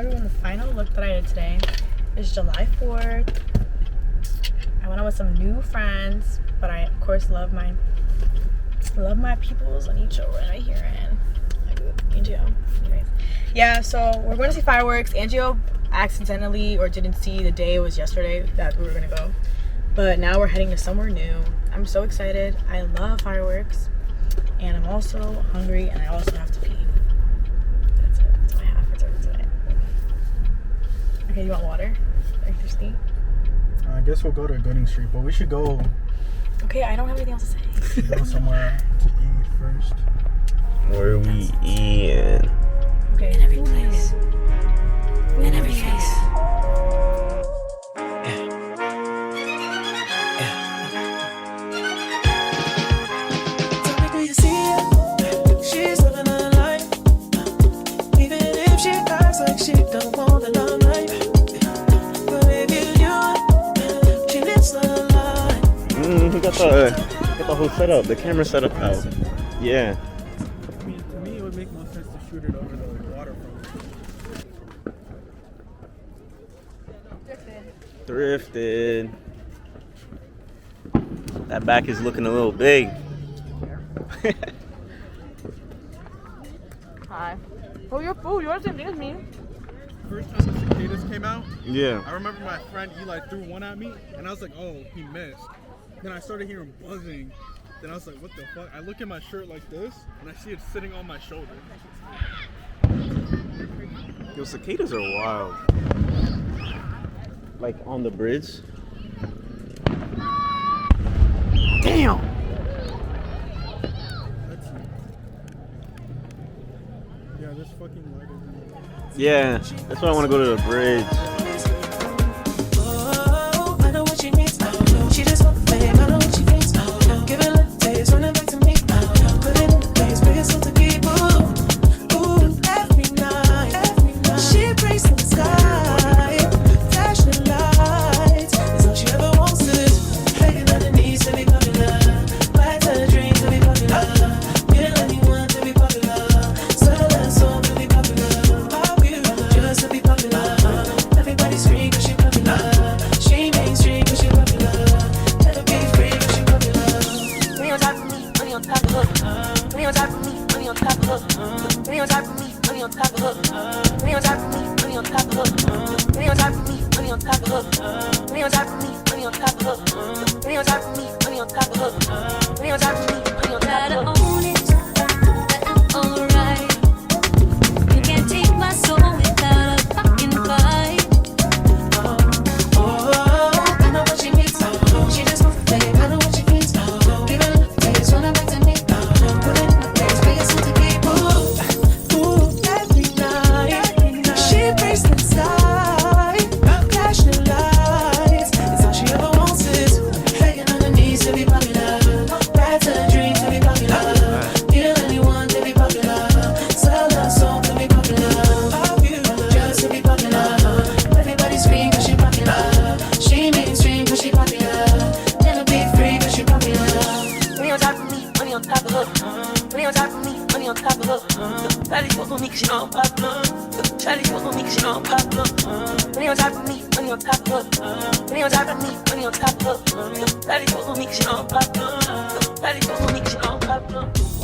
everyone the final look that I did today. It's July 4th. I went out with some new friends, but I of course love my peoples on each over right here and Angio. Anyways. Yeah, so we're going to see fireworks. Angio accidentally or didn't see the day, it was yesterday that we were gonna go. But now we're heading to somewhere new. I'm so excited. I love fireworks. And I'm also hungry and I also have to pee. That's it. That's all I have for today. Okay, you want water? Are you thirsty? I guess we'll go to Gooding Street, but we should go. Okay, I don't have anything else to say. We should go somewhere to eat first. Where are we eating? Okay. In every place. In every face. Got the whole setup, the camera setup out. Yeah. To me, it would make more sense to shoot it over the waterfront. Thrifted. That back is looking a little big. Hi. Oh, your food. You're the same thing as me. First time the cicadas came out, Yeah. I remember my friend Eli threw one at me, and I was like, oh, he missed. Then I started hearing buzzing. Then I was like, what the fuck? I look at my shirt like this, and I see it sitting on my shoulder. Yo, cicadas are wild. Like on the bridge. Damn! Yeah, this fucking light is Yeah, that's why I want to go to the bridge.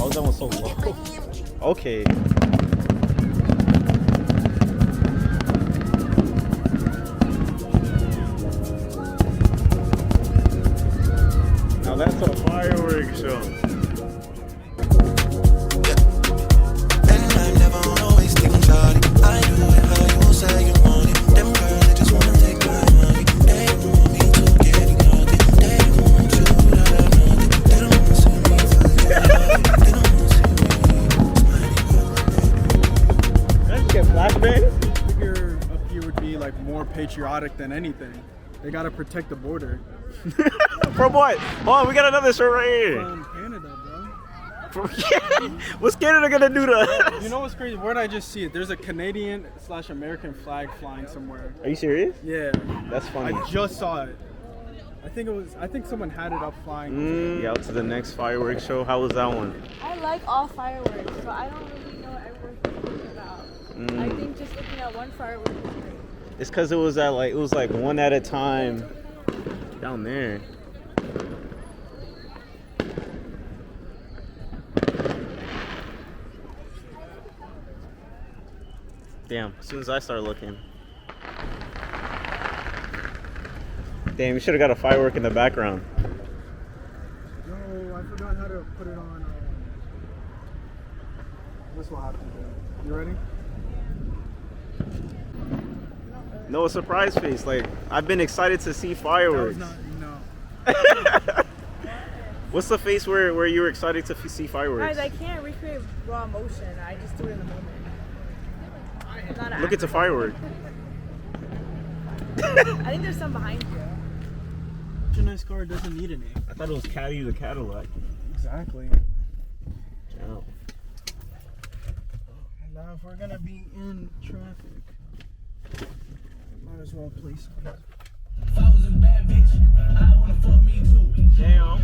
Oh, that was so low. Okay. Now that's a fireworks show. Patriotic than anything. They gotta protect the border. From what? Hold on, we got another shirt right here. From Canada, bro. What's Canada gonna do to us? You know what's crazy? Where did I just see it? There's a Canadian/American flag flying somewhere. Are you serious? Yeah. That's funny. I just saw it. I think someone had it up flying. Yeah, out to the next fireworks show. How was that one? I like all fireworks, so I don't really know what everyone's talking about. I think just looking at one firework was great. It's because it was like one at a time down there. Damn, as soon as I start looking. Damn, you should have got a firework in the background. No, I forgot how to put it on. This will have to do. You ready? No, a surprise face. Like, I've been excited to see fireworks. That was not, no. What's the face where you were excited to see fireworks? Guys, I can't recreate raw emotion. I just do it in the moment. I'm not an Look, it's a actor. firework. I think there's some behind you. Such a nice car doesn't need a name. I thought it was Caddy the Cadillac. Exactly. Yeah. And now if we're gonna be in traffic, might as well play some. Damn.